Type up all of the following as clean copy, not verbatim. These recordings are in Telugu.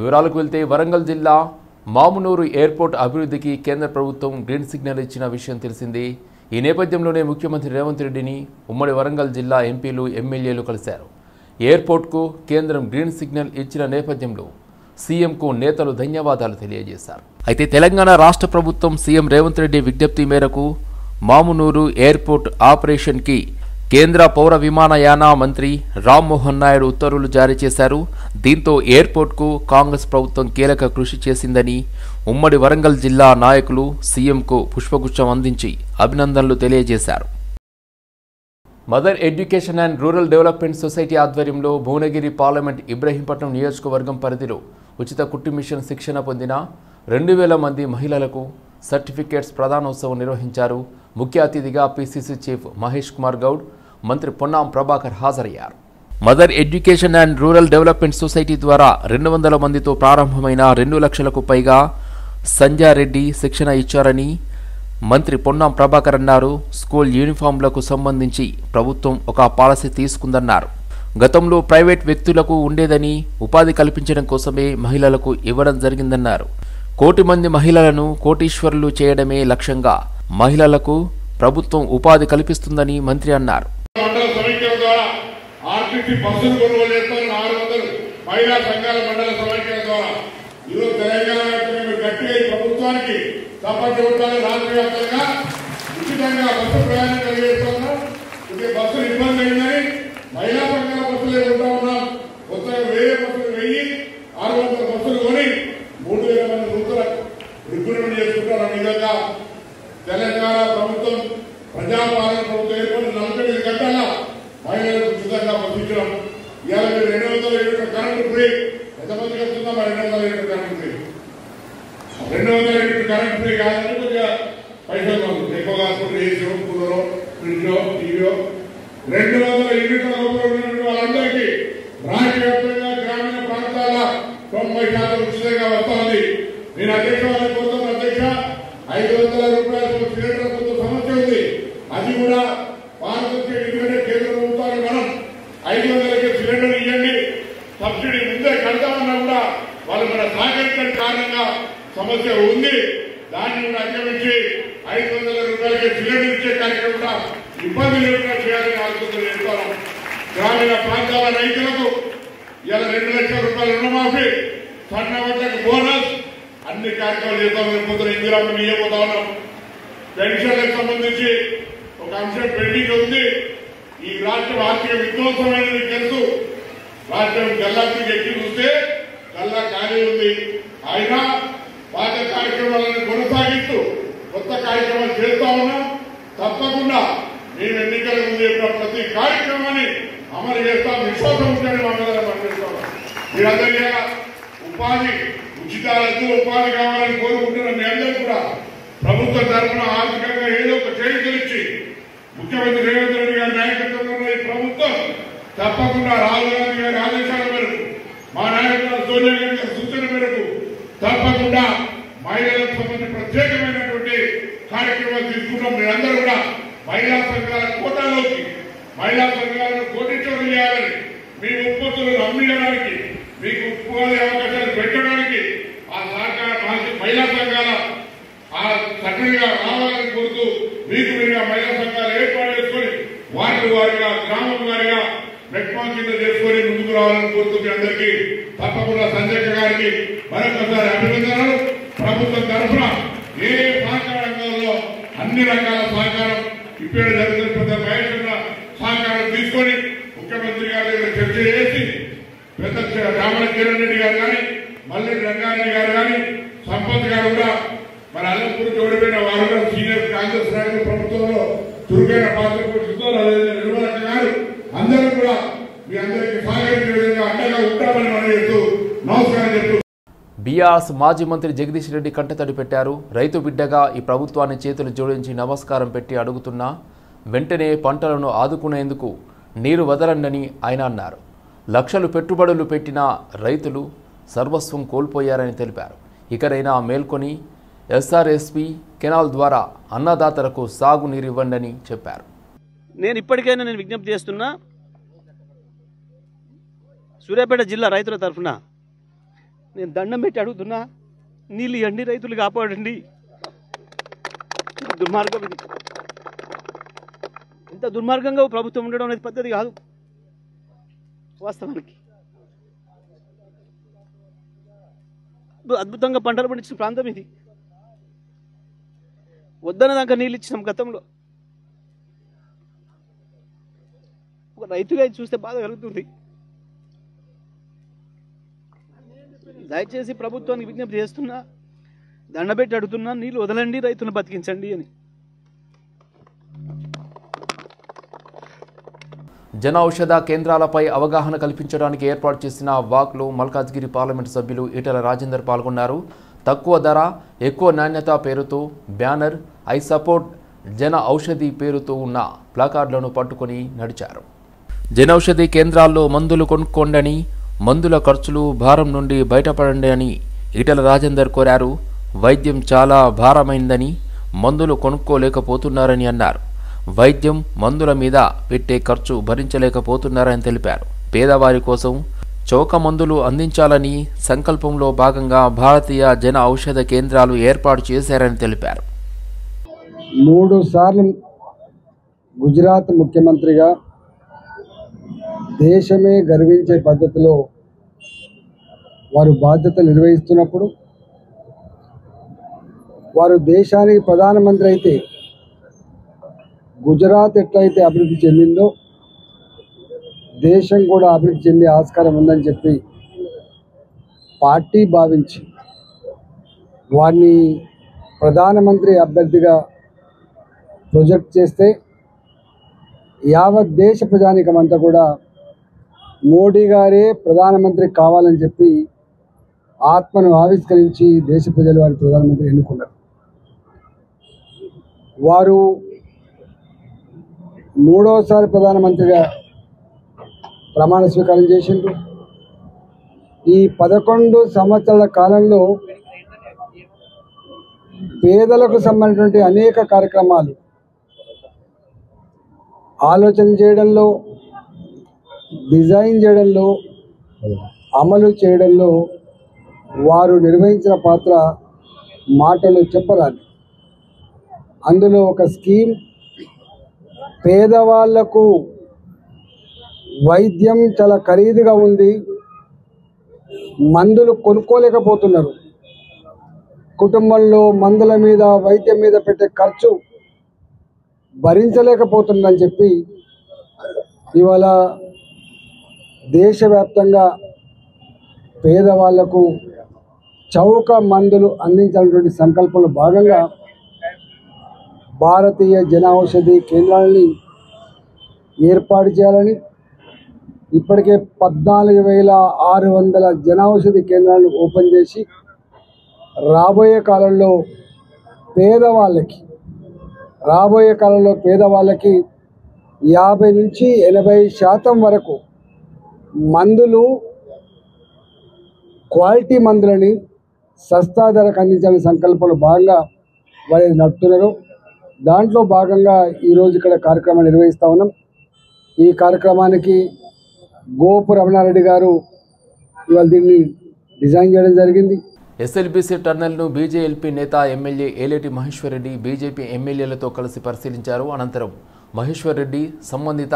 వివరాలకు వెళ్తే వరంగల్ జిల్లా మామునూరు ఎయిర్పోర్ట్ అభివృద్ధికి కేంద్ర ప్రభుత్వం గ్రీన్ సిగ్నల్ ఇచ్చిన విషయం తెలిసిందే. ఈ నేపథ్యంలోనే ముఖ్యమంత్రి రేవంత్ రెడ్డిని ఉమ్మడి వరంగల్ జిల్లా ఎంపీలు ఎమ్మెల్యేలు కలిశారు. ఎయిర్పోర్ట్కు కేంద్రం గ్రీన్ సిగ్నల్ ఇచ్చిన నేపథ్యంలో సీఎంకు నేతలు ధన్యవాదాలు తెలియజేశారు. అయితే తెలంగాణ రాష్ట్ర ప్రభుత్వం సీఎం రేవంత్ రెడ్డి విజ్ఞప్తి మేరకు మామునూరు ఎయిర్పోర్ట్ ఆపరేషన్కి కేంద్ర పౌర విమానయాన మంత్రి రామ్మోహన్ నాయుడు ఉత్తర్వులు జారీ చేశారు. దీంతో ఎయిర్పోర్ట్కు కాంగ్రెస్ ప్రభుత్వం కీలక కృషి చేసిందని ఉమ్మడి వరంగల్ జిల్లా నాయకులు సీఎంకు పుష్పగుచ్చం అందించి అభినందనలు తెలియజేశారు. Mother education and rural development society ఆధ్వర్యంలో భువనగిరి పార్లమెంట్ ఇబ్రహీంపట్నం నియోజకవర్గం పరిధిలో ఉచిత కుట్టు మిషన్ శిక్షణ పొందిన 2000 మంది మహిళలకు సర్టిఫికేట్స్ ప్రదానోత్సవం నిర్వహించారు. ముఖ్య అతిథిగా పీసీసీ చీఫ్ మహేష్ కుమార్ గౌడ్, మంత్రి పొన్నాం ప్రభాకర్ హాజరయ్యారు. Mother education and rural development society ద్వారా 200 మందితో ప్రారంభమైన 2 లక్షలకు పైగా సంజారెడ్డి శిక్షణ ఇచ్చారని మంత్రి పొన్నాం ప్రభాకర్ అన్నారు. స్కూల్ యూనిఫామ్లకు సంబంధించి ప్రభుత్వం ఒక పాలసీ తీసుకుందన్నారు. గతంలో ప్రైవేట్ వ్యక్తులకు ఉండేదని ఉపాధి కల్పించడం కోసమే మహిళలకు ఇవ్వడం జరిగిందన్నారు. 1 కోటి మంది మహిళలను కోటీశ్వరులు చేయడమే లక్ష్యంగా మహిళలకు ప్రభుత్వం ఉపాధి కల్పిస్తుందని మంత్రి అన్నారు. తెలంగాణ ప్రభుత్వం ప్రజాపాలన ప్రభుత్వం ఏర్పడి 45 గంటల మహిళలకు ఉచితంగా పంపించడం. ఇవాళ 200 యూనిట్ల కరెంటు ఫ్రీ ఎంతమందికి వస్తుందా? 200 యూనిట్ల కరెంటు ఫ్రీ, 200 యూనిట్ల కరెంటు ఫ్రీ కాదంటే కొద్దిగా పైసలు వస్తుంది. ఎక్కువ కాకుండా ఏసీ, కూలరో, ఫ్రిడ్జో, టీవీయో 200 యూనిట్ల లోపల ఉన్నటువంటి వాళ్ళందరికీ రాష్ట్ర వ్యాప్తంగా గ్రామీణ ప్రాంతాల 90% ఉచితంగా వస్తుంది. నేను అధ్యక్ష కోసం అధ్యక్ష 500 రూపాయల సిలిండర్ కొంత సమస్య ఉంది. అది కూడా భారతదేశ ఎందుకంటే కేంద్ర ప్రభుత్వానికి మనం 500కి సిలిండర్ ఇవ్వండి, సబ్సిడీ ముందే కడతామన్నా కూడా వాళ్ళు మన సహకరించడం కారణంగా సమస్య ఉంది. దాన్ని కూడా అధిగమించి 500 రూపాయలకి సిలిండర్ ఇచ్చే కార్యక్రమం కూడా ఇబ్బంది లేకుండా చేయాలని ఆలోచన చేస్తాను. గ్రామీణ ప్రాంతాల రైతులకు ఇలా 2 లక్షల రూపాయల రుణమాఫీ, సన్న వడ్లకు బోనస్, అన్ని కార్యక్రమాలు చేద్దామని పొద్దున ఇందిరామ నియమితా ఉన్నాం. పెన్షన్లకు సంబంధించి ఒక అంశం పెండింగ్ ఉంది. ఈ రాష్ట్రం ఆర్థిక విధ్వంసమైన తెలుసు. రాష్ట్రం గల్లాకి ఎక్కి చూస్తే గల్లా ఖాళీ ఉంది. అయినా పాత కార్యక్రమాలను కొనసాగిస్తూ కొత్త కార్యక్రమాలు చేస్తా ఉన్నాం. తప్పకుండా మేము ఎన్నికల ముందు చెప్పిన ప్రతి కార్యక్రమాన్ని అమలు చేస్తాం. విశ్వాసం ఉంటేనే మాట్లాడతాం. మీరందరి ఉపాధి ఉచితాలతో ఉపాధి కావాలని కోరుకుంటున్న మీ అందరూ కూడా ప్రభుత్వం తరఫున ఆర్థికంగా ఏదో ఒక చేయుతనిచ్చి ముఖ్యమంత్రి రేవంత్ రెడ్డి గారి నాయకత్వంలో ఈ ప్రభుత్వం తప్పకుండా రాహుల్ గాంధీ గారి ఆదేశాల మేరకు, మా నాయకుల సోనియా గాంధీ గారి సూచన మేరకు తప్పకుండా మహిళలకు సంబంధించి ప్రత్యేకమైనటువంటి కార్యక్రమాలు తీసుకున్నాం. మీరందరూ కూడా మహిళా సంఘాల కోటాలోకి మహిళా సంఘాలను కోటించడం చేయాలని, మీ ఉత్పత్తులను అమ్మియడానికి, మీకు ఉపాధి అవకాశాలు పెట్టడానికి ఆ సహకార మహిళా సంఘాల చక్కగా రావాలని కోరుతూ మీకు మీరుగా మహిళా సంఘాలు ఏర్పాటు చేసుకుని వార్డు వారిగా గ్రామం వారిగా మెట్మా కింద చేసుకుని ముందుకు రావాలని కోరుతూ మీ అందరికీ తప్పకుండా సంజయ్ గారికి మరొకసారి అభినందనలు. ప్రభుత్వం తరఫున ఏ సహకార రంగంలో అన్ని రకాల సహకారం ఇప్పుడు జరుగుతున్న పెద్ద మహేశ్వర సహకారం తీసుకొని ముఖ్యమంత్రి గారి దగ్గర చర్చ చేసి పెద్ద రామణ కిరణ్ రెడ్డి గారు కానీ, మల్లి రంగారెడ్డి గారు కానీ, సంపత్ గారు కూడా మన అల్లంపూర్ జోడిపోయిన వారు కూడా సీనియర్ కాంగ్రెస్ నాయకుల ప్రభుత్వంలో చురుకైన పాత్ర పోషిస్తున్నారు. అదేవిధంగా నిర్మలక్క గారు అందరూ కూడా మీ అందరికీ సహకరించే విధంగా అండగా ఉంటామని మనం చెప్తూ నమస్కారం చెప్తూ బీఆర్ఎస్ మాజీ మంత్రి జగదీష్ రెడ్డి కంటతడి పెట్టారు. రైతు బిడ్డగా ఈ ప్రభుత్వాన్ని చేతులు జోడించి నమస్కారం పెట్టి అడుగుతున్నా వెంటనే పంటలను ఆదుకునేందుకు నీరు వదలండని ఆయన అన్నారు. లక్షలు పెట్టుబడులు పెట్టిన రైతులు సర్వస్వం కోల్పోయారని తెలిపారు. ఇకనైనా మేల్కొని ఎస్ఆర్ఎస్పీ కెనాల్ ద్వారా అన్నదాతలకు సాగు నీరివ్వండని చెప్పారు. నేను ఇప్పటికైనా విజ్ఞప్తి చేస్తున్నా, సూర్యాపేట జిల్లా రైతుల తరఫున నేను దండం పెట్టి అడుగుతున్నా, నీళ్ళు ఇవ్వండి, రైతులు కాపాడండి. దుర్మార్గం ఇది. ఇంత దుర్మార్గంగా ప్రభుత్వం ఉండడం అనేది పద్ధతి కాదు. వాస్తవానికి అద్భుతంగా పంటలు పండించిన ప్రాంతం ఇది. వద్దన దాకా నీళ్ళు ఇచ్చినాం గతంలో. ఒక రైతుగా ఇది చూస్తే బాధ కలుగుతుంది. దయచేసి ప్రభుత్వానికి విజ్ఞప్తి చేస్తున్నా, దండబెట్టి అడుగుతున్నా, నీళ్ళు వదలండి, రైతులను బతికించండి అని. జన ఔషధ కేంద్రాలపై అవగాహన కల్పించడానికి ఏర్పాటు చేసిన వాక్లో మల్కాజ్గిరి పార్లమెంటు సభ్యులు ఈటెల రాజేందర్ పాల్గొన్నారు. తక్కువ ధర ఎక్కువ నాణ్యత పేరుతో banner, I support Jan Aushadhi పేరుతో ఉన్న ప్లాకార్డులను పట్టుకొని నడిచారు. జన ఔషధి కేంద్రాల్లో మందులు కొనుక్కోండని, మందుల ఖర్చులు భారం నుండి బయటపడండి అని ఈటెల రాజేందర్ కోరారు. వైద్యం చాలా భారమైందని, మందులు కొనుక్కోలేకపోతున్నారని అన్నారు. వైద్యం మందుల మీద పెట్టే ఖర్చు భరించలేకపోతున్నారని తెలిపారు. పేదవారి కోసం చౌక మందులు అందించాలని సంకల్పంలో భాగంగా భారతీయ జన ఔషధ కేంద్రాలు ఏర్పాటు చేశారని తెలిపారు. 3 సార్లు గుజరాత్ ముఖ్యమంత్రిగా దేశమే గర్వించే పద్ధతిలో వారు బాధ్యతలు నిర్వహిస్తున్నప్పుడు, వారు దేశానికి ప్రధానమంత్రి అయితే గుజరాత్ ఎట్లయితే అభివృద్ధి చెందిందో దేశం కూడా అభివృద్ధి చెందే ఆస్కారం ఉందని చెప్పి పార్టీ భావించి వారిని ప్రధానమంత్రి అభ్యర్థిగా ప్రొజెక్ట్ చేస్తే యావత్ దేశ ప్రజానికం అంతా కూడా మోడీ గారే ప్రధానమంత్రి కావాలని చెప్పి ఆత్మను ఆవిష్కరించి దేశ ప్రజలు వారి ప్రధానమంత్రి ఎన్నుకున్నారు. వారు 3వసారి ప్రధానమంత్రిగా ప్రమాణ స్వీకారం చేసిండ్రు. ఈ 11 సంవత్సరాల కాలంలో పేదలకు సంబంధించినటువంటి అనేక కార్యక్రమాలు ఆలోచన చేయడంలో, డిజైన్ చేయడంలో, అమలు చేయడంలో వారు నిర్వహించిన పాత్ర మాటలు చెప్పరాదు. అందులో ఒక స్కీమ్, పేదవాళ్లకు వైద్యం చాలా ఖరీదుగా ఉంది, మందులు కొనుక్కోలేకపోతున్నారు, కుటుంబంలో మందుల మీద వైద్యం మీద పెట్టే ఖర్చు భరించలేకపోతుందని చెప్పి ఇవాళ దేశవ్యాప్తంగా పేదవాళ్లకు చౌక మందులు అందించాలనేటువంటి సంకల్పంలో భాగంగా భారతీయ జన ఔషధి కేంద్రాలని ఏర్పాటు చేయాలని, ఇప్పటికే 14,600 జన ఔషధి కేంద్రాలను ఓపెన్ చేసి రాబోయే కాలంలో పేదవాళ్ళకి 50 నుంచి 80% వరకు మందులు, క్వాలిటీ మందులని సస్తా ధరకు అందించాలని సంకల్పంలో భాగంగా వారు నడుపుతున్నారు. దాంట్లో భాగంగా ఈరోజు ఇక్కడ కార్యక్రమాన్ని నిర్వహిస్తూ ఉన్నాం. ఈ కార్యక్రమానికి గోపు రమణారెడ్డి గారు ఇవాళ దీన్ని డిజైన్ చేయడం జరిగింది. ఎస్ఎల్బీసీ టన్నెల్ను బీజేఎల్పీ నేత ఎమ్మెల్యే ఏలేటి మహేశ్వర్ రెడ్డి బీజేపీ ఎమ్మెల్యేలతో కలిసి పరిశీలించారు. అనంతరం మహేశ్వర్ రెడ్డి సంబంధిత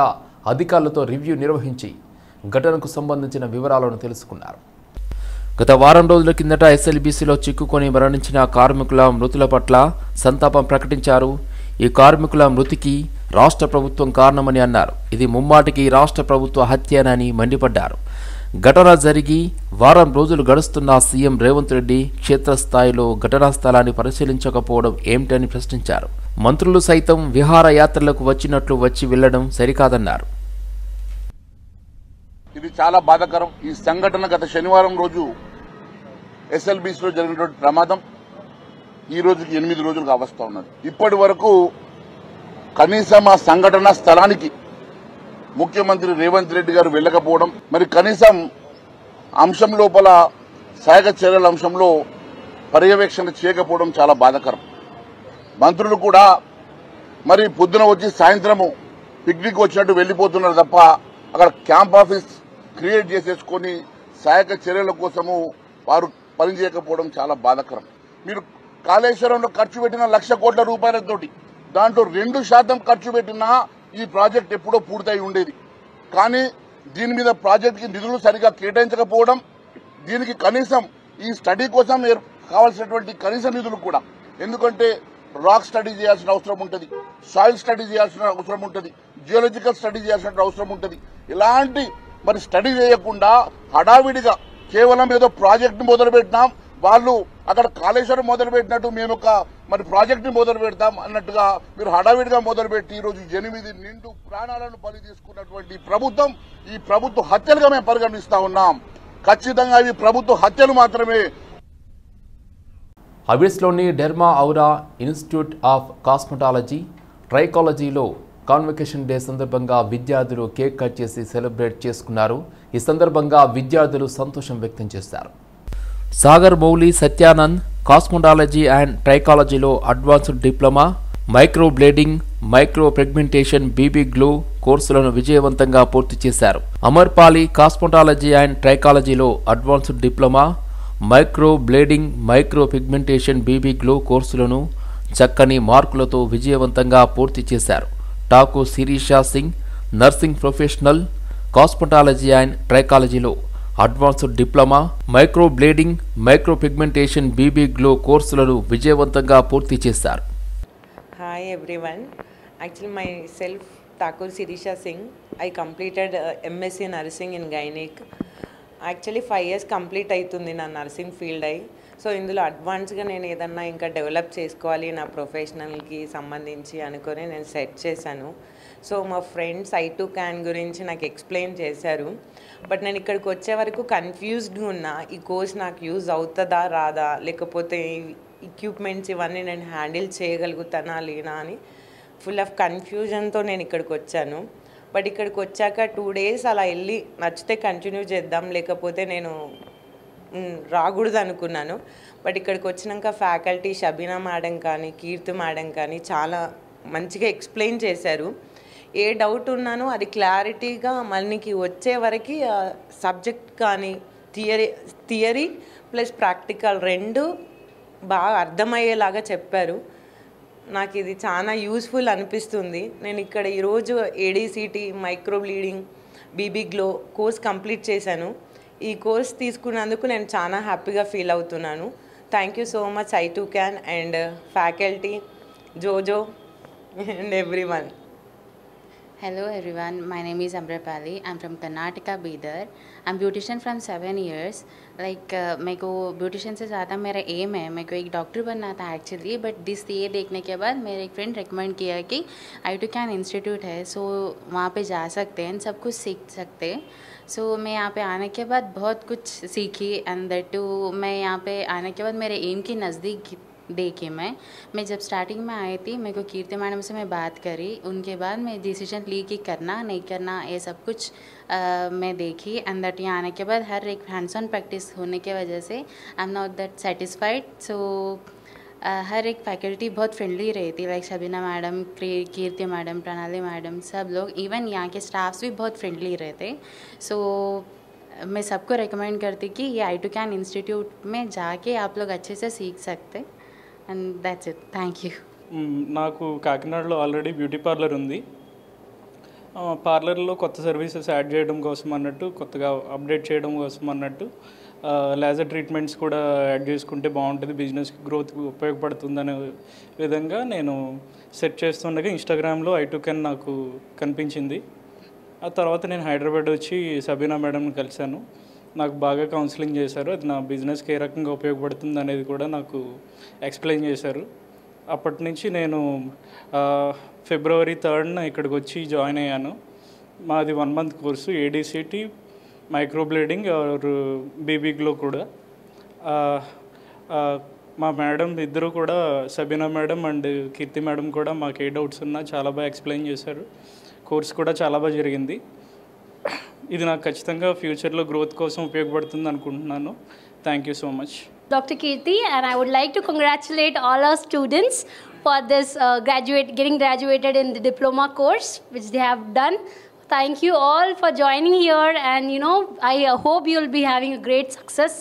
అధికారులతో రివ్యూ నిర్వహించి ఘటనకు సంబంధించిన వివరాలను తెలుసుకున్నారు. గత వారం రోజుల కిందట ఎస్ఎల్బీసీలో చిక్కుకొని మరణించిన కార్మికుల మృతుల పట్ల సంతాపం ప్రకటించారు. ఈ కార్మికుల మృతికి రాష్ట్ర ప్రభుత్వం కారణమని అన్నారు. ఇది ముమ్మాటికి రాష్ట్ర ప్రభుత్వ హత్యనని మండిపడ్డారు. ఘటన జరిగి వారం రోజులు గడుస్తున్న సీఎం రేవంత్ రెడ్డి క్షేత్రస్థాయిలో ఘటనా స్థలాన్ని పరిశీలించకపోవడం ఏమిటని ప్రశ్నించారు. మంత్రులు సైతం విహారయాత్రలకు వచ్చినట్లు వచ్చి వెళ్లడం సరికాదన్నారు. ఇది చాలా బాధాకరం. ఈ సంఘటన గత శనివారం రోజు ఎస్ఎల్బీసీలో జరిగినటువంటి ప్రమాదం ఈ రోజుకి 8 రోజులు కావస్తా ఉన్నది. ఇప్పటి వరకు కనీసం ఆ సంఘటన స్థలానికి ముఖ్యమంత్రి రేవంత్ రెడ్డి గారు వెళ్లకపోవడం, మరి కనీసం అంశం లోపల సహాయక చర్యల అంశంలో పర్యవేక్షణ చేయకపోవడం చాలా బాధాకరం. మంత్రులు కూడా మరి పొద్దున వచ్చి సాయంత్రము పిక్నిక్ వచ్చినట్టు వెళ్లిపోతున్నారు తప్ప అక్కడ క్యాంప్ ఆఫీస్ క్రియేట్ చేసేసుకుని సహాయక చర్యల కోసము వారు పనిచేయకపోవడం చాలా బాధాకరం. మీరు కాళేశ్వరంలో ఖర్చు పెట్టిన 1,00,000 కోట్ల రూపాయలతోటి దాంట్లో 2% ఖర్చు పెట్టినా ఈ ప్రాజెక్ట్ ఎప్పుడో పూర్తయి ఉండేది. కానీ దీని మీద ప్రాజెక్ట్కి నిధులు సరిగా కేటాయించకపోవడం, దీనికి కనీసం ఈ స్టడీ కోసం కావాల్సినటువంటి కనీస నిధులు కూడా, ఎందుకంటే రాక్ స్టడీ చేయాల్సిన అవసరం ఉంటుంది, సాయిల్ స్టడీ చేయాల్సిన అవసరం ఉంటుంది, జియోలజికల్ స్టడీ చేయాల్సిన అవసరం ఉంటుంది. ఇలాంటి మరి స్టడీ చేయకుండా హడావిడిగా కేవలం ఏదో ప్రాజెక్ట్ మొదలు పెట్టినాం, వాళ్ళు అక్కడ కాళేశ్వరం మొదలు పెట్టినట్టు మేము ఒక మరి ప్రాజెక్ట్ ని మొదలు పెడతాం అన్నట్టుగా మీరు హడావిడిగా మొదలుపెట్టి ఈరోజు 8 నిండు ప్రాణాలను బలి తీసుకున్నటువంటి ప్రభుత్వం ఈ ప్రభుత్వ హత్యలుగా మేము పరిగణిస్తా ఉన్నాం. ఖచ్చితంగా ఇవి ప్రభుత్వ హత్యలు మాత్రమే. హబిట్స్లోని derma aura institute of cosmetology ట్రైకాలజీలో కాన్వకేషన్ డే సందర్భంగా విద్యార్థులు కేక్ కట్ చేసి సెలబ్రేట్ చేసుకున్నారు. ఈ సందర్భంగా విద్యార్థులు సంతోషం వ్యక్తం చేశారు. సాగర్ మౌలి సత్యానంద్ కాస్మెటాలజీ అండ్ ట్రైకాలజీలో advanced diploma, microblading, micropigmentation, BB glow కోర్సులను విజయవంతంగా పూర్తి చేశారు. అమర్పాలి కాస్మెటాలజీ అండ్ ట్రైకాలజీలో advanced diploma, microblading, micropigmentation, BB glow కోర్సులను చక్కని మార్కులతో విజయవంతంగా పూర్తి చేశారు. టాకు Shirisha Singh nursing professional cosmetology and ట్రైకాలజీలో advanced diploma, microblading, micropigmentation, BB glow కోర్సులను విజయవంతంగా పూర్తి చేశారు. Hi everyone. Actually myself Thakur Sirisha Singh. I completed MSc Nursing in Gynec. Actually 5 years complete అవుతుంది నా నర్సింగ్ ఫీల్డ్ అయ్యి. సో ఇందులో అడ్వాన్స్గా నేను ఏదన్నా ఇంకా డెవలప్ చేసుకోవాలి నా ప్రొఫెషనల్కి సంబంధించి అనుకొని నేను సెట్ చేశాను. సో మా ఫ్రెండ్స్ I2CAN గురించి నాకు ఎక్స్ప్లెయిన్ చేశారు. బట్ నేను ఇక్కడికి వచ్చే వరకు కన్ఫ్యూజ్డ్గా ఉన్నా, ఈ కోర్స్ నాకు యూజ్ అవుతుందా రాదా, లేకపోతే ఎక్విప్మెంట్స్ ఇవన్నీ నేను హ్యాండిల్ చేయగలుగుతానా లేనా అని ఫుల్ ఆఫ్ కన్ఫ్యూజన్తో నేను ఇక్కడికి వచ్చాను. బట్ ఇక్కడికి వచ్చాక 2 days అలా వెళ్ళి నచ్చితే కంటిన్యూ చేద్దాం, లేకపోతే నేను రాకూడదు అనుకున్నాను. బట్ ఇక్కడికి వచ్చినాక ఫ్యాకల్టీ షబీనా మేడం కానీ కీర్తి మేడం కానీ చాలా మంచిగా ఎక్స్ప్లెయిన్ చేశారు. ఏ డౌట్ ఉన్నానో అది క్లారిటీగా మనకి వచ్చే వరకు సబ్జెక్ట్ కానీ థియరీ ప్లస్ ప్రాక్టికల్ 2 బాగా అర్థమయ్యేలాగా చెప్పారు. నాకు ఇది చాలా యూస్ఫుల్ అనిపిస్తుంది. నేను ఇక్కడ ఈరోజు ADCT, microblading, BB glow course complete చేశాను. ఈ కోర్స్ తీసుకున్నందుకు నేను చాలా హ్యాపీగా ఫీల్ అవుతున్నాను. Thank you so much I2CAN and faculty, జోజో and everyone. Hello everyone, my name is Amrapali. I'm from Karnataka, Bidar. I'm beautician from 7 years. मेरे को ब्यूटिशियन से ज़्यादा मेरा एम है, मेरे को एक डॉक्टर बनना था एक्चुअली. बट ये देखने के बाद मेरे एक फ्रेंड रिकमेंड किया कि I2CAN इंस्टीट्यूट है, सो वहाँ पे जा सकते हैं, सब कुछ सीख सकते हैं. सो मैं यहाँ पे आने के बाद बहुत कुछ सीखी. एंड दैट टू मैं यहाँ पे आने के बाद मेरे एम के नज़दीक देखी. मैं जब स्टार्टिंग में आई थी, मेरे को कीर्ति मैडम से मैं बात करी. उनके बाद मैं डिसीजन ली कि करना नहीं करना ये सब कुछ मैं देखी. एंड दैट यहाँ आने के बाद हर एक हैंड्स ऑन प्रैक्टिस होने की वजह से I am not that satisfied. So हर एक फैकल्टी बहुत फ्रेंडली रहती, like Shabina madam, Kirti madam, Pranali madam, सब लोग. इवन यहाँ के स्टाफ्स भी बहुत फ्रेंडली रहते. सो मैं सबको रिकमेंड करती कि ये I2CAN इंस्टीट्यूट में जाके आप लोग अच्छे से सीख सकते. And that's it. Thank you. నాకు కాకినాడలో ఆల్రెడీ బ్యూటీ పార్లర్ ఉంది. పార్లర్లో కొత్త సర్వీసెస్ యాడ్ చేయడం కోసం అన్నట్టు, కొత్తగా అప్డేట్ చేయడం కోసం అన్నట్టు లేజర్ ట్రీట్మెంట్స్ కూడా యాడ్ చేసుకుంటే బాగుంటుంది, బిజినెస్కి గ్రోత్కి ఉపయోగపడుతుందనే విధంగా నేను సెట్ చేస్తుండగా ఇన్స్టాగ్రామ్లో I2CAN నాకు కనిపించింది. ఆ తర్వాత నేను హైదరాబాద్ వచ్చి సబీనా మేడంని కలిశాను. నాకు బాగా కౌన్సిలింగ్ చేశారు. అది నా బిజినెస్కి ఏ రకంగా ఉపయోగపడుతుంది అనేది కూడా నాకు ఎక్స్ప్లెయిన్ చేశారు. అప్పటి నుంచి నేను February 3rd ఇక్కడికి వచ్చి జాయిన్ అయ్యాను. మాది 1 month కోర్సు, ADCT, microblading or BB glow కూడా. మా మేడం ఇద్దరు కూడా, Sabina madam and Kirti madam కూడా మాకు ఏ డౌట్స్ ఉన్నా చాలా బాగా ఎక్స్ప్లెయిన్ చేశారు. కోర్స్ కూడా చాలా బాగా జరిగింది. ఇది నాకు ఖచ్చితంగా ఫ్యూచర్లో గ్రోత్ కోసం ఉపయోగపడుతుంది అనుకుంటున్నాను. Thank you so much. Dr. Kirti, and I would like to congratulate all our students for this getting graduated in the diploma course which they have done. Thank you all for joining here, and I hope you will be having a great success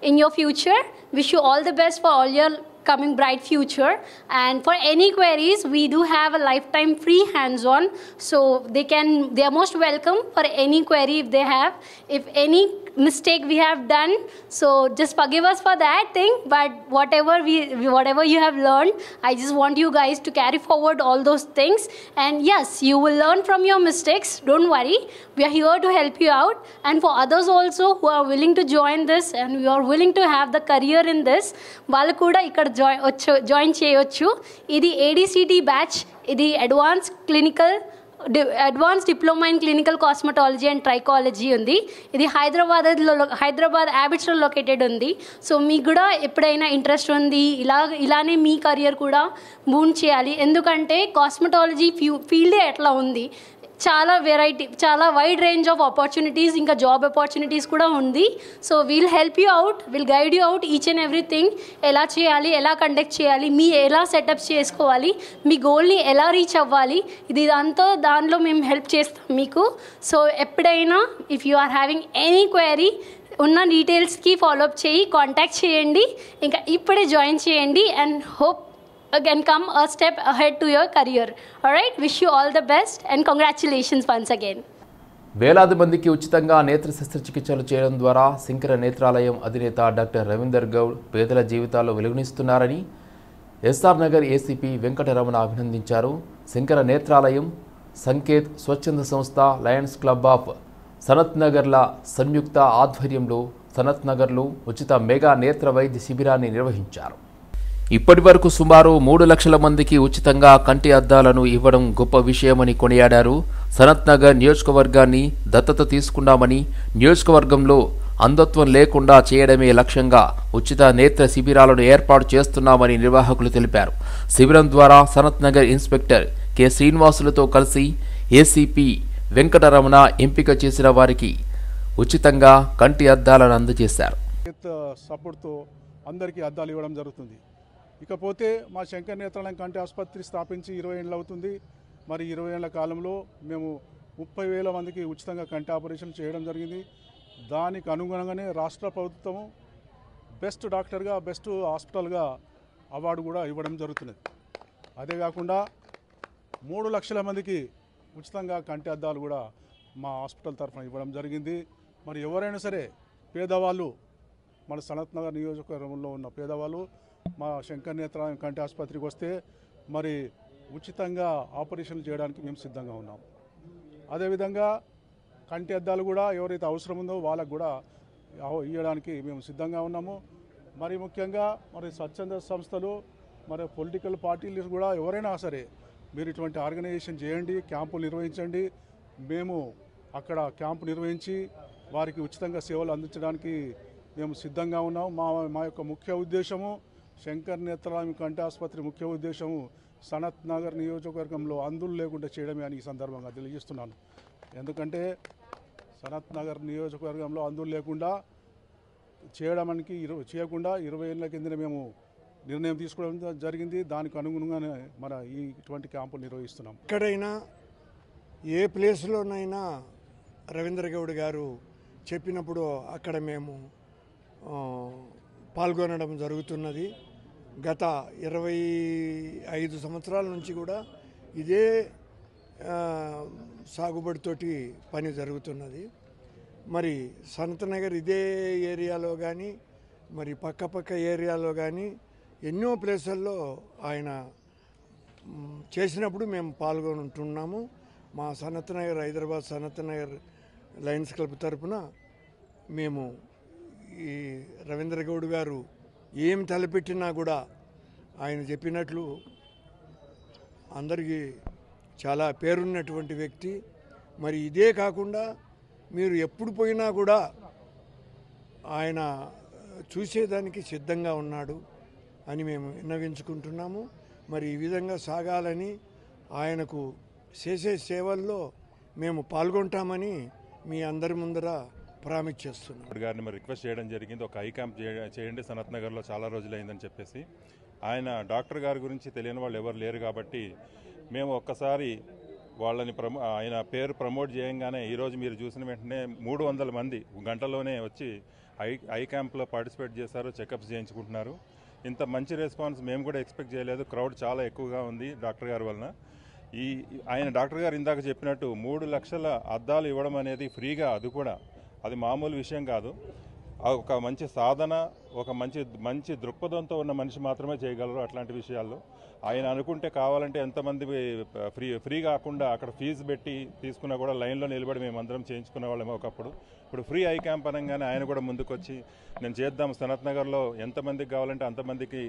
in your future. Wish you all the best for all your coming bright future. And for any queries, we do have a lifetime free hands-on, so they are most welcome for any query if they have. If any mistake we have done, so just forgive us for that thing, but whatever you have learned, I just want you guys to carry forward all those things. And yes, you will learn from your mistakes, don't worry, we are here to help you out. And for others also who are willing to join this and you are willing to have the career in this, వాళ్ళు కూడా ఇక్కడ జాయిన్ చేయొచ్చు. ఇది ADCT బ్యాచ్, ఇది advance diploma in clinical cosmetology and trichology ఉంది. ఇది హైదరాబాద్ యాబిట్స్లో లొకేటెడ్ ఉంది. సో మీకు కూడా ఎప్పుడైనా ఇంట్రెస్ట్ ఉంది ఇలానే మీ కెరియర్ కూడా మూవ్ చేయాలి, ఎందుకంటే కాస్మెటాలజీ ఫీల్డే ఎట్లా ఉంది, చాలా చాలా వైడ్ రేంజ్ ఆఫ్ ఆపర్చునిటీస్, ఇంకా జాబ్ ఆపర్చునిటీస్ కూడా ఉంది. So we'll help you out, will guide you out each and everything. ఎలా చేయాలి, ఎలా కండక్ట్ చేయాలి, మీ ఎలా సెటప్స్ చేసుకోవాలి, మీ గోల్ని ఎలా రీచ్ అవ్వాలి, ఇదంతా దానిలో మేము హెల్ప్ చేస్తాం మీకు. సో ఎప్పుడైనా if you are having any query ఉన్న డీటెయిల్స్కి ఫాలోఅప్ చేయి, కాంటాక్ట్ చేయండి, ఇంకా ఇప్పుడే జాయిన్ చేయండి. And hope again come a step ahead to your career. All right, wish you all the best and congratulations once again. వేలాది మందికి ఉచితంగా నేత్ర శస్త్రచికిత్సలు చేయడం ద్వారా శంకర నేత్రాలయం అధినేత డాక్టర్ రవీందర్ గౌడ్ పేదల జీవితాల్లో వెలుగునిస్తున్నారని ఎస్ఆర్ నగర్ ఏసీపీ వెంకటరమణ అభినందించారు. శంకర నేత్రాలయం, సంకేత్ స్వచ్ఛంద సంస్థ, లయన్స్ క్లబ్ ఆఫ్ సనత్ నగర్ల సంయుక్త ఆధ్వర్యంలో సనత్ నగర్లో ఉచిత మెగా నేత్ర వైద్య శిబిరాన్ని నిర్వహించారు. ఇప్పటి వరకు సుమారు 3 లక్షల మందికి ఉచితంగా కంటి అద్దాలను ఇవ్వడం గొప్ప విషయమని కొనియాడారు. సనత్ నగర్ నియోజకవర్గాన్ని దత్తత తీసుకున్నామని, నియోజకవర్గంలో అంధత్వం లేకుండా చేయడమే లక్ష్యంగా ఉచిత నేత్ర శిబిరాలను ఏర్పాటు చేస్తున్నామని నిర్వాహకులు తెలిపారు. శిబిరం ద్వారా సనత్ నగర్ ఇన్స్పెక్టర్ కె శ్రీనివాసులతో కలిసి ఏసీపీ వెంకటరమణ ఎంపిక చేసిన వారికి ఉచితంగా కంటి అద్దాలను అందజేశారు. సపోర్ట్తో అందరికీ అద్దాలు ఇవ్వడం జరుగుతుంది. ఇకపోతే మా శంకర్ నేత్రాలయం కంటి ఆసుపత్రి స్థాపించి 20 ఏళ్ళు అవుతుంది. మరి 20 ఏళ్ల కాలంలో మేము 30,000 మందికి ఉచితంగా కంటి ఆపరేషన్ చేయడం జరిగింది. దానికి అనుగుణంగానే రాష్ట్ర ప్రభుత్వము బెస్ట్ డాక్టర్గా, బెస్ట్ హాస్పిటల్గా అవార్డు కూడా ఇవ్వడం జరుగుతున్నది. అదే కాకుండా 3 లక్షల మందికి ఉచితంగా కంటి అద్దాలు కూడా మా హాస్పిటల్ తరఫున ఇవ్వడం జరిగింది. మరి ఎవరైనా సరే పేదవాళ్ళు, మన సనత్ నగర్ నియోజకవర్గంలో ఉన్న పేదవాళ్ళు మా శంకర్ నేత్రాలయం కంటి ఆసుపత్రికి వస్తే మరి ఉచితంగా ఆపరేషన్లు చేయడానికి మేము సిద్ధంగా ఉన్నాం. అదేవిధంగా కంటి అద్దాలు కూడా ఎవరైతే అవసరం ఉందో వాళ్ళకు కూడా ఇవ్వడానికి మేము సిద్ధంగా ఉన్నాము. మరి ముఖ్యంగా మరి స్వచ్ఛంద సంస్థలు, మరి పొలిటికల్ పార్టీలు కూడా ఎవరైనా సరే మీరు ఇటువంటి ఆర్గనైజేషన్ చేయండి, క్యాంపులు నిర్వహించండి. మేము అక్కడ క్యాంపు నిర్వహించి వారికి ఉచితంగా సేవలు అందించడానికి మేము సిద్ధంగా ఉన్నాం. మా యొక్క ముఖ్య ఉద్దేశము శంకర్ నేత్రాలయం కంటి ఆసుపత్రి ముఖ్య ఉద్దేశము సనత్ నగర్ నియోజకవర్గంలో అంధులు లేకుండా చేయడమే అని ఈ సందర్భంగా తెలియజేస్తున్నాను. ఎందుకంటే సనత్ నగర్ నియోజకవర్గంలో అంధులు లేకుండా చేయడానికి చేయకుండా 20 ఏళ్ల కిందనే మేము నిర్ణయం తీసుకోవడం జరిగింది. దానికి అనుగుణంగానే మన ఇటువంటి క్యాంపులు నిర్వహిస్తున్నాం. ఎక్కడైనా ఏ ప్లేస్లోనైనా రవీంద్ర గౌడ్ గారు చెప్పినప్పుడు అక్కడ మేము పాల్గొనడం జరుగుతున్నది. గత 25 సంవత్సరాల నుంచి కూడా ఇదే సాగుబడితోటి పని జరుగుతున్నది. మరి సనత్ నగర్ ఇదే ఏరియాలో కానీ, మరి పక్క ఏరియాలో కానీ ఎన్నో ప్లేసుల్లో ఆయన చేసినప్పుడు మేము పాల్గొంటున్నాము. మా సనత్ నగర్, హైదరాబాద్ సనత్ నగర్ లయన్స్ క్లబ్ తరఫున మేము ఈ రవీంద్ర గౌడ్ గారు ఏం తలపెట్టినా కూడా ఆయన చెప్పినట్లు అందరికీ చాలా పేరున్నటువంటి వ్యక్తి. మరి ఇదే కాకుండా మీరు ఎప్పుడు పోయినా కూడా ఆయన చూసేదానికి సిద్ధంగా ఉన్నాడు అని మేము విన్నవించుకుంటున్నాము. మరి ఈ విధంగా సాగాలని, ఆయనకు చేసే సేవల్లో మేము పాల్గొంటామని మీ అందరి ముందర ప్రామిస్ చేస్తున్నాం. గారిని మరి రిక్వెస్ట్ చేయడం జరిగింది, ఒక ఐ క్యాంప్ చేయండి సనత్ నగర్లో, చాలా రోజులైందని చెప్పేసి. ఆయన డాక్టర్ గారి గురించి తెలియని వాళ్ళు ఎవరు లేరు కాబట్టి మేము ఒక్కసారి వాళ్ళని ఆయన పేరు ప్రమోట్ చేయంగానే ఈరోజు మీరు చూసిన వెంటనే 300 మంది గంటలోనే వచ్చి ఐ క్యాంప్లో పార్టిసిపేట్ చేశారు, చెకప్స్ చేయించుకుంటున్నారు. ఇంత మంచి రెస్పాన్స్ మేము కూడా ఎక్స్పెక్ట్ చేయలేదు. క్రౌడ్ చాలా ఎక్కువగా ఉంది డాక్టర్ గారి వలన. ఆయన డాక్టర్ గారు ఇందాక చెప్పినట్టు 3 లక్షల అద్దాలు ఇవ్వడం అనేది ఫ్రీగా, అది మామూలు విషయం కాదు. ఒక మంచి సాధన, ఒక మంచి దృక్పథంతో ఉన్న మనిషి మాత్రమే చేయగలరు అట్లాంటి విషయాల్లో. ఆయన అనుకుంటే కావాలంటే ఎంతమంది ఫ్రీ కాకుండా అక్కడ ఫీజు పెట్టి తీసుకున్నా కూడా లైన్లో నిలబడి మేమందరం చేయించుకునే వాళ్ళమే ఒకప్పుడు. ఇప్పుడు ఫ్రీ ఐ క్యాంప్ అనగానే ఆయన కూడా ముందుకొచ్చి నేను చేద్దాం, సనత్ నగర్లో ఎంతమందికి కావాలంటే అంతమందికి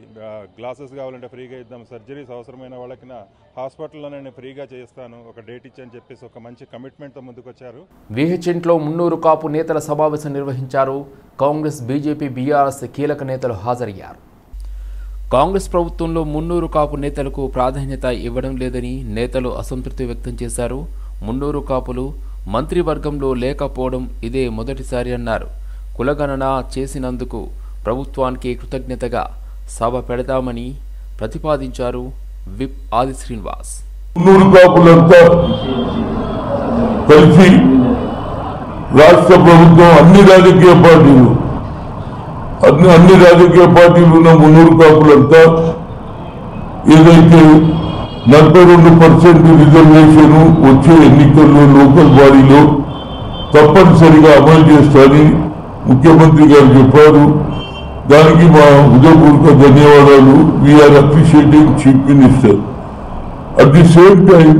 గ్లాసెస్ కావాలంటే ఫ్రీగా ఇద్దాం, సర్జరీస్ అవసరమైన వాళ్ళకి నా హాస్పిటల్లో నేను ఫ్రీగా చేస్తాను, ఒక డేట్ ఇచ్చని చెప్పేసి ఒక మంచి కమిట్మెంట్తో ముందుకొచ్చారు. విహెచ్ఎంట్లో మున్నూరు కాపు నేతల సమావేశం నిర్వహించారు. కాంగ్రెస్, బీజేపీ, బీఆర్ఎస్ కీలక నేతలు హాజరయ్యారు. కాంగ్రెస్ ప్రభుత్వంలో మున్నూరు కాపు నేతలకు ప్రాధాన్యత ఇవ్వడం లేదని నేతలు అసంతృప్తి వ్యక్తం చేశారు. మున్నూరు కాపులు మంత్రివర్గంలో లేకపోవడం ఇదే మొదటిసారి అన్నారు. కులగణన చేసినందుకు ప్రభుత్వానికి కృతజ్ఞతగా సభ పెడతామని ప్రతిపాదించారు విప్ ఆది శ్రీనివాస్. మున్నూరు కాపులంతా కలిసి రాష్ట్ర ప్రభుత్వం అన్ని రాజకీయ పార్టీలు ఉన్న మున్నూరు కాపులంతా ఏదైతే 42% రిజర్వేషన్ వచ్చే ఎన్నికల్లో లోకల్ బాడీలో తప్పనిసరిగా అమలు చేస్తారని ముఖ్యమంత్రి గారు చెప్పారు. దానికి మా హృదయపూర్వక ధన్యవాదాలు. We are appreciating chief minister. At the same time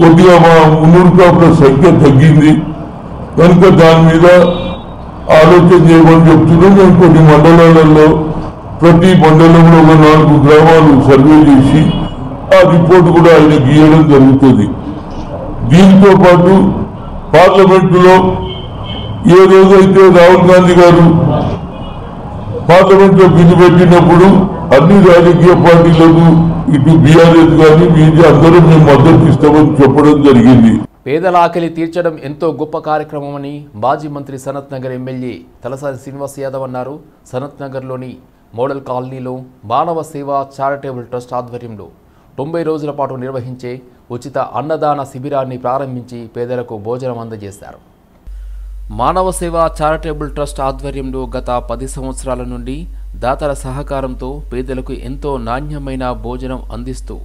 కొద్దిగా మా మున్నూరు కాపుల సంఖ్య తగ్గింది కనుక దాని మీద ఆలోచన చేయమని చెప్తున్నాం. మేము కొన్ని మండలాలలో ప్రతి మండలంలో ఒక 4 గ్రామాలు సర్వే చేసి ఆ రిపోర్ట్ కూడా ఆయన గీయడం జరుగుతుంది. దీంతో పాటు పార్లమెంటులో ఏ రోజైతే రాహుల్ గాంధీ గారు పార్లమెంట్లో బిల్లు పెట్టినప్పుడు అన్ని రాజకీయ పార్టీలకు ఇటు బీఆర్ఎస్ కానీ బీజేపీ అందరూ మేము మద్దతు ఇస్తామని చెప్పడం జరిగింది. పేదల ఆకలి తీర్చడం ఎంతో గొప్ప కార్యక్రమమని మాజీ మంత్రి సనత్ నగర్ ఎమ్మెల్యే తలసాని శ్రీనివాస్ యాదవ్ అన్నారు. సనత్ నగర్లోని మోడల్ కాలనీలో మానవ సేవ చారిటబుల్ ట్రస్ట్ ఆధ్వర్యంలో 90 రోజుల పాటు నిర్వహించే ఉచిత అన్నదాన శిబిరాన్ని ప్రారంభించి పేదలకు భోజనం అందజేశారు. మానవ సేవ చారిటబుల్ ట్రస్ట్ ఆధ్వర్యంలో గత 10 సంవత్సరాల నుండి దాతల సహకారంతో పేదలకు ఎంతో నాణ్యమైన భోజనం అందిస్తూ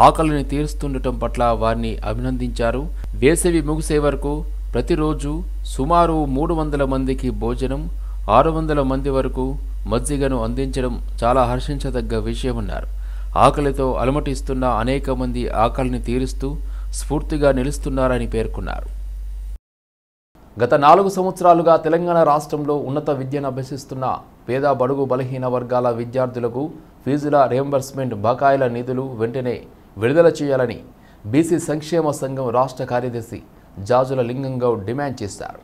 ఆకలిని తీరుస్తుండటం పట్ల వారిని అభినందించారు. వేసవి ముగిసే వరకు ప్రతిరోజు సుమారు 300 మందికి భోజనం, 600 మంది వరకు మజ్జిగను అందించడం చాలా హర్షించదగ్గ విషయమన్నారు. ఆకలితో అలమటిస్తున్న అనేక మంది ఆకలిని తీరుస్తూ స్ఫూర్తిగా నిలుస్తున్నారని పేర్కొన్నారు. గత 4 సంవత్సరాలుగా తెలంగాణ రాష్ట్రంలో ఉన్నత విద్యను అభ్యసిస్తున్న పేద బడుగు బలహీన వర్గాల విద్యార్థులకు ఫీజుల రియంబర్స్మెంట్ బకాయిల నిధులు వెంటనే విడుదల చేయాలని బీసీ సంక్షేమ సంఘం రాష్ట్ర కార్యదర్శి జాజుల లింగంగౌడ్ డిమాండ్ చేశారు.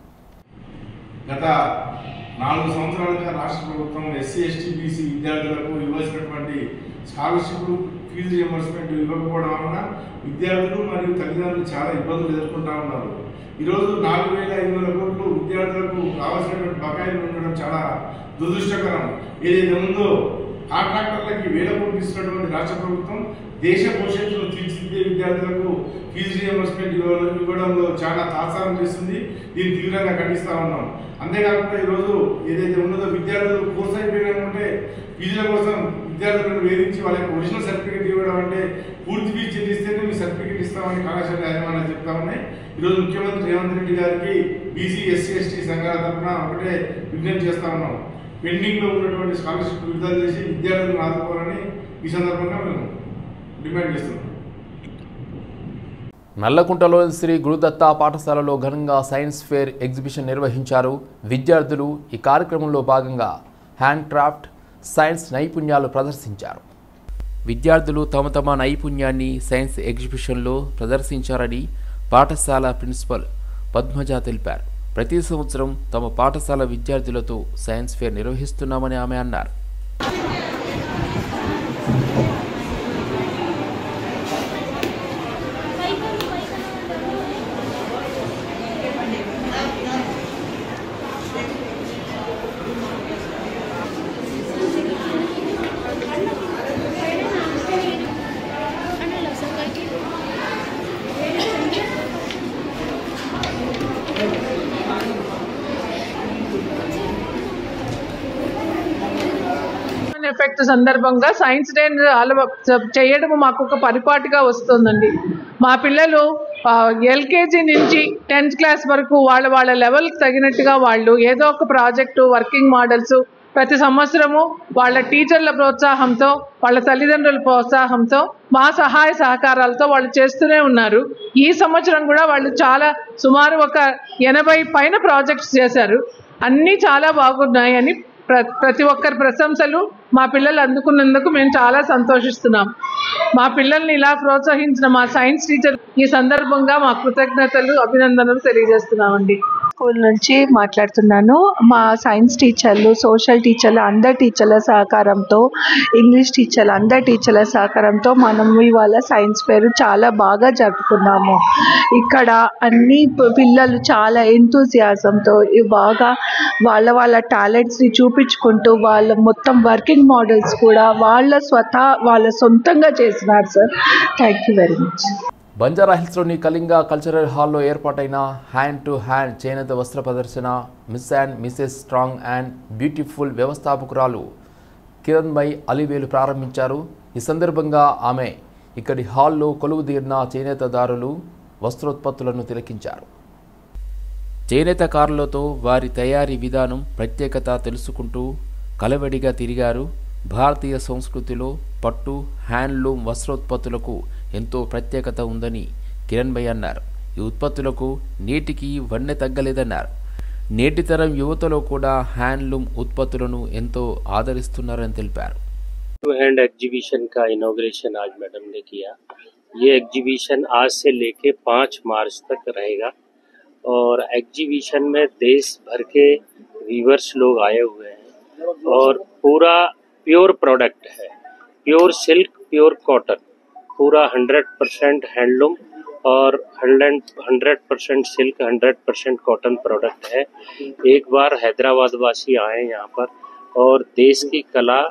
గత 4 సంవత్సరాలుగా రాష్ట్ర ప్రభుత్వం ఎస్సీ, ఎస్టీ, బీసీ విద్యార్థులకు ఇవ్వాల్సినటువంటి స్కాలర్షిప్లు, ఫీజు రియంబర్స్మెంట్ ఇవ్వకపోవడం వలన విద్యార్థులు మరియు తల్లిదండ్రులు చాలా ఇబ్బందులు ఎదుర్కొంటా ఉన్నారు. ఈరోజు 4,500 కోట్లు విద్యార్థులకు కావాల్సినటువంటి బకాయిలు ఉండడం చాలా దురదృష్టకరం. ఏదైతే ఉందో కాంట్రాక్టర్లకి 1000 కోట్లు ఇస్తున్నటువంటి రాష్ట్ర ప్రభుత్వం దేశ భవిష్యత్తును తీర్చిదిద్దే విద్యార్థులకు ఫీజు రియంబర్స్మెంట్ ఇవ్వడంలో చాలా తాత్సారం చేస్తుంది. దీన్ని తీవ్రంగా ఖండిస్తూ ఉన్నాం. అంతేకాకుండా ఈరోజు ఏదైతే ఉన్నదో విద్యార్థులు కోర్స్ అయిపోయినామంటే ఫీజుల కోసం విద్యార్థులను వేధించి వాళ్ళ యొక్క ఒరిజినల్ సర్టిఫికేట్ ఇవ్వడం అంటే పూర్తి ఫీజు చెల్లిస్తేనే మీ సర్టిఫికేట్ ఇస్తామని కళాశాల యాజమాన్యాలు చెప్తా ఉన్నాయి. ఈరోజు ముఖ్యమంత్రి రేవంత్ రెడ్డి గారికి బీసీ, ఎస్సీ, ఎస్టీ సంఘాల తరఫున ఒకటే విజ్ఞప్తి చేస్తా ఉన్నాం. పెండింగ్లో ఉన్నటువంటి స్కాలర్షిప్ విడుదల చేసి విద్యార్థులను ఆదుకోవాలని ఈ సందర్భంగా మేము డిమాండ్ చేస్తున్నాం. నల్లకుంటలోని శ్రీ గురుదత్త పాఠశాలలో ఘనంగా సైన్స్ ఫేర్ ఎగ్జిబిషన్ నిర్వహించారు. విద్యార్థులు ఈ కార్యక్రమంలో భాగంగా హ్యాండ్ క్రాఫ్ట్, సైన్స్ నైపుణ్యాలు ప్రదర్శించారు. విద్యార్థులు తమ నైపుణ్యాన్ని సైన్స్ ఎగ్జిబిషన్లో ప్రదర్శించారని పాఠశాల ప్రిన్సిపల్ పద్మజ తెలిపారు. ప్రతి సంవత్సరం తమ పాఠశాల విద్యార్థులతో సైన్స్ ఫేర్ నిర్వహిస్తున్నామని ఆమె అన్నారు. ఎఫెక్ట్ సందర్భంగా సైన్స్ డే చేయడం మాకు ఒక పరిపాటిగా వస్తుందండి. మా పిల్లలు ఎల్కేజీ నుంచి 10th క్లాస్ వరకు వాళ్ళ లెవెల్కి తగినట్టుగా వాళ్ళు ఏదో ఒక ప్రాజెక్టు, వర్కింగ్ మోడల్స్ ప్రతి సంవత్సరము వాళ్ళ టీచర్ల ప్రోత్సాహంతో, వాళ్ళ తల్లిదండ్రుల ప్రోత్సాహంతో, మా సహాయ సహకారాలతో వాళ్ళు చేస్తూనే ఉన్నారు. ఈ సంవత్సరం కూడా వాళ్ళు సుమారు ఒక 80 పైన ప్రాజెక్ట్స్ చేశారు. అన్నీ చాలా బాగున్నాయి అని ప్రతి ఒక్కరి ప్రశంసలు మా పిల్లలు అందుకున్నందుకు మేము చాలా సంతోషిస్తున్నాం. మా పిల్లల్ని ఇలా ప్రోత్సహించిన మా సైన్స్ టీచర్ ఈ సందర్భంగా మా కృతజ్ఞతలు, అభినందనలు తెలియజేస్తున్నామండి. స్కూల్ నుంచి మాట్లాడుతున్నాను. మా సైన్స్ టీచర్లు, సోషల్ టీచర్లు, అందరి టీచర్ల సహకారంతో, ఇంగ్లీష్ టీచర్లు, అందరి టీచర్ల సహకారంతో మనం ఇవాళ సైన్స్ ఫేర్ చాలా బాగా జరుపుకున్నాము. ఇక్కడ అన్ని పిల్లలు చాలా ఎంతూజియాజంతో బాగా వాళ్ళ టాలెంట్స్ని చూపించుకుంటూ వాళ్ళ మొత్తం వర్కింగ్ మోడల్స్ కూడా వాళ్ళ సొంతంగా చేసినారు sir. Thank you very much. బంజారాహిల్స్లోని కళింగ కల్చరల్ హాల్లో ఏర్పాటైన హ్యాండ్ టు హ్యాండ్ చేనేత వస్త్ర ప్రదర్శన miss and Mrs strong and beautiful వ్యవస్థాపకురాలు కిరణ్మయ్ అలివేలు ప్రారంభించారు. ఈ సందర్భంగా ఆమె ఇక్కడి హాల్లో కొలువుదీరిన చేనేతదారులు వస్త్రోత్పత్తులను తిలకించారు. చేనేతకారులతో వారి తయారీ విధానం, ప్రత్యేకత తెలుసుకుంటూ కలవడిగా తిరిగారు. భారతీయ సంస్కృతిలో పట్టు, హ్యాండ్లూమ్ వస్త్రోత్పత్తులకు ఎంతో ప్రత్యేకత ఉందని కిరణ్మయ్ అన్నారు. ఈ ఉత్పత్తులకు నేటికి వన్నె తగ్గలేదన్నారు. నేటి తరం యువతలో కూడా హ్యాండ్లూమ్ उत्पत्తులను ఎంతో ఆదరిస్తున్నారని తెలిపారు. हैंड एग्जीबिशन का इनॉग्रेशन आज मैडम ने किया। ये एग्जीबिशन आज से लेके 5 मार्च तक रहेगा और एग्जीबिशन में देश भर के वीवर्स लोग आए हुए हैं और पूरा प्योर प्रोडक्ट है, प्योर सिल्क, प्योर कॉटन, पूरा 100% हैंडलूम और 100% सिल्क, 100% कॉटन प्रोडक्ट है। एक बार हैदराबाद वासी आए यहाँ पर और देश की कला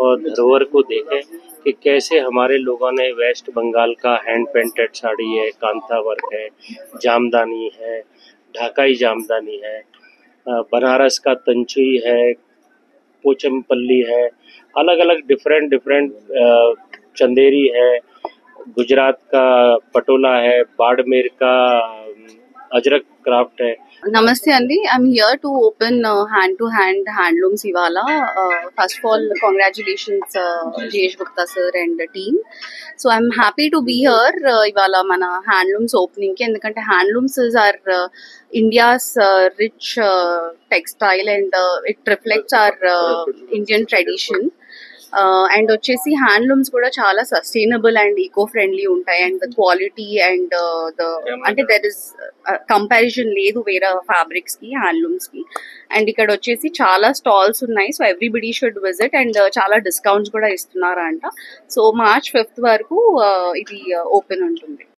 और धरोहर को देखें कि कैसे हमारे लोगों ने वेस्ट बंगाल का हैंड पेंटेड साड़ी है, कांता वर्क है, जामदानी है, ढाकाई जामदानी है, बनारस का तंचुई है, पोचमपल्ली है, अलग अलग डिफरेंट चंदेरी है, गुजरात का पटोला है, बाड़मेर का अजरक क्राफ्ट है. Namaste Andy, I'm here to open hand to hand handlooms Ivala. First of all, congratulations Jayesh Gupta sir and the team. So I'm happy to be here Ivala mana handlooms opening ki, endukante handlooms are India's rich textile and it reflects our Indian tradition. And వచ్చేసి హ్యాండ్లూమ్స్ కూడా చాలా సస్టైనబుల్ అండ్ ఈకో ఫ్రెండ్లీ ఉంటాయి అండ్ ద క్వాలిటీ అండ్ అంటే దెర్ ఇస్ కంపారిజన్ లేదు వేరే ఫ్యాబ్రిక్స్ కి, హ్యాండ్లూమ్స్ కి. అండ్ ఇక్కడ వచ్చేసి చాలా స్టాల్స్ ఉన్నాయి. So everybody should visit and చాలా డిస్కౌంట్స్ కూడా ఇస్తున్నారంట. సో March 5th వరకు ఇది ఓపెన్ ఉంటుంది.